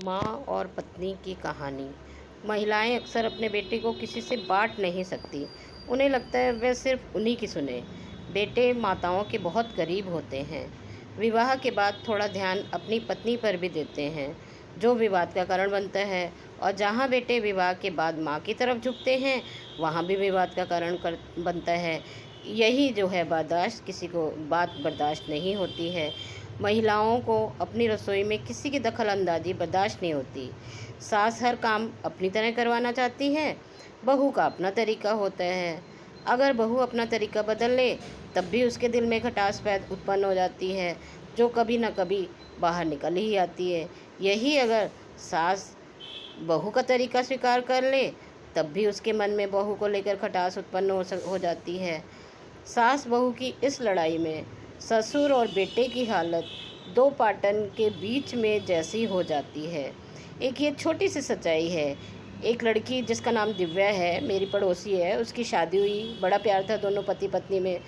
माँ और पत्नी की कहानी। महिलाएं अक्सर अपने बेटे को किसी से बांट नहीं सकती। उन्हें लगता है वह सिर्फ उन्हीं की सुने। बेटे माताओं के बहुत करीब होते हैं। विवाह के बाद थोड़ा ध्यान अपनी पत्नी पर भी देते हैं, जो विवाद का कारण बनता है। और जहाँ बेटे विवाह के बाद माँ की तरफ झुकते हैं, वहाँ भी विवाद का कारण बनता है। यही जो है बर्दाश्त, किसी को बात बर्दाश्त नहीं होती है। महिलाओं को अपनी रसोई में किसी की दखल अंदाजी बर्दाश्त नहीं होती। सास हर काम अपनी तरह करवाना चाहती है, बहू का अपना तरीका होता है। अगर बहू अपना तरीका बदल ले, तब भी उसके दिल में खटास पैदा उत्पन्न हो जाती है, जो कभी न कभी बाहर निकल ही आती है। यही अगर सास बहू का तरीका स्वीकार कर ले, तब भी उसके मन में बहू को लेकर खटास उत्पन्न हो जाती है। सास बहू की इस लड़ाई में ससुर और बेटे की हालत दो पाटन के बीच में जैसी हो जाती है। एक ये छोटी सी सच्चाई है। एक लड़की जिसका नाम दिव्या है, मेरी पड़ोसी है, उसकी शादी हुई, बड़ा प्यार था दोनों पति पत्नी में।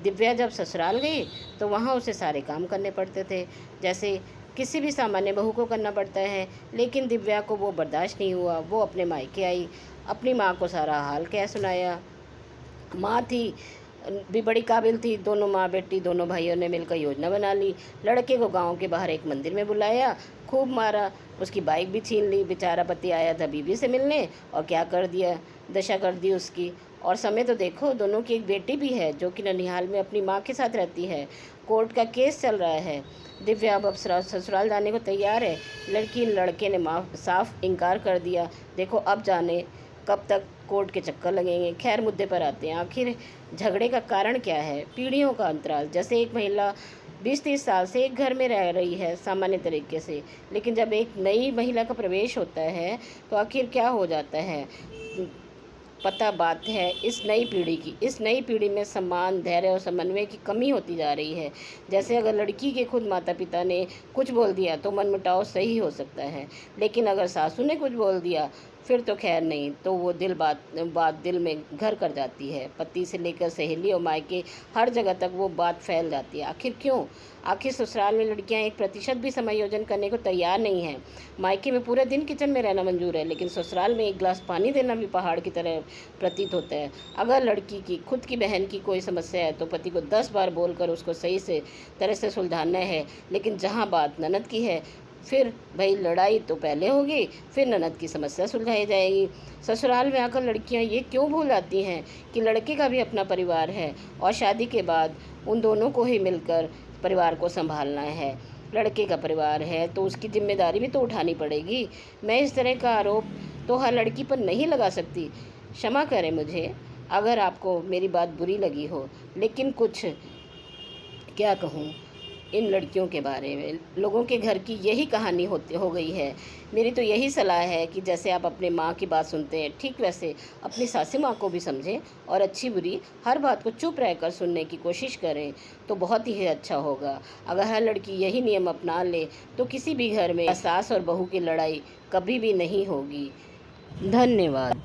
दिव्या जब ससुराल गई तो वहाँ उसे सारे काम करने पड़ते थे, जैसे किसी भी सामान्य बहू को करना पड़ता है। लेकिन दिव्या को वो बर्दाश्त नहीं हुआ। वो अपने मायके आई, अपनी माँ को सारा हाल कह सुनाया। माँ थी भी बड़ी काबिल थी। दोनों माँ बेटी, दोनों भाइयों ने मिलकर योजना बना ली। लड़के को गांव के बाहर एक मंदिर में बुलाया, खूब मारा, उसकी बाइक भी छीन ली। बेचारा पति आया था बीवी से मिलने, और क्या कर दिया, दशा कर दी उसकी। और समय तो देखो, दोनों की एक बेटी भी है जो कि ननिहाल में अपनी माँ के साथ रहती है। कोर्ट का केस चल रहा है। दिव्या अब ससुराल जाने को तैयार है। लड़के ने माँ साफ इनकार कर दिया। देखो अब जाने कब तक कोर्ट के चक्कर लगेंगे। खैर, मुद्दे पर आते हैं। आखिर झगड़े का कारण क्या है? पीढ़ियों का अंतराल। जैसे एक महिला 20-30 साल से एक घर में रह रही है सामान्य तरीके से, लेकिन जब एक नई महिला का प्रवेश होता है तो आखिर क्या हो जाता है? पता बात है इस नई पीढ़ी की। इस नई पीढ़ी में सम्मान, धैर्य और समन्वय की कमी होती जा रही है। जैसे अगर लड़की के खुद माता पिता ने कुछ बोल दिया तो मनमुटाव सही हो सकता है, लेकिन अगर सासू ने कुछ बोल दिया फिर तो खैर नहीं, तो वो बात दिल में घर कर जाती है। पति से लेकर सहेली और मायके, हर जगह तक वो बात फैल जाती है। आखिर क्यों? आखिर ससुराल में लड़कियां 1% भी समायोजन करने को तैयार नहीं हैं। मायके में पूरे दिन किचन में रहना मंजूर है, लेकिन ससुराल में एक गिलास पानी देना भी पहाड़ की तरह प्रतीत होता है। अगर लड़की की खुद की बहन की कोई समस्या है तो पति को 10 बार बोलकर उसको सही से तरह से सुलझाना है। लेकिन जहाँ बात ननद की है, फिर भाई लड़ाई तो पहले होगी, फिर ननद की समस्या सुलझाई जाएगी। ससुराल में आकर लड़कियां ये क्यों भूल जाती हैं कि लड़के का भी अपना परिवार है, और शादी के बाद उन दोनों को ही मिलकर परिवार को संभालना है। लड़के का परिवार है तो उसकी जिम्मेदारी भी तो उठानी पड़ेगी। मैं इस तरह का आरोप तो हर लड़की पर नहीं लगा सकती। क्षमा करें मुझे अगर आपको मेरी बात बुरी लगी हो, लेकिन कुछ क्या कहूँ इन लड़कियों के बारे में। लोगों के घर की यही कहानी हो गई है। मेरी तो यही सलाह है कि जैसे आप अपने माँ की बात सुनते हैं, ठीक वैसे अपनी सासी माँ को भी समझें, और अच्छी बुरी हर बात को चुप रहकर सुनने की कोशिश करें, तो बहुत ही अच्छा होगा। अगर हर लड़की यही नियम अपना ले तो किसी भी घर में सास और बहू की लड़ाई कभी भी नहीं होगी। धन्यवाद।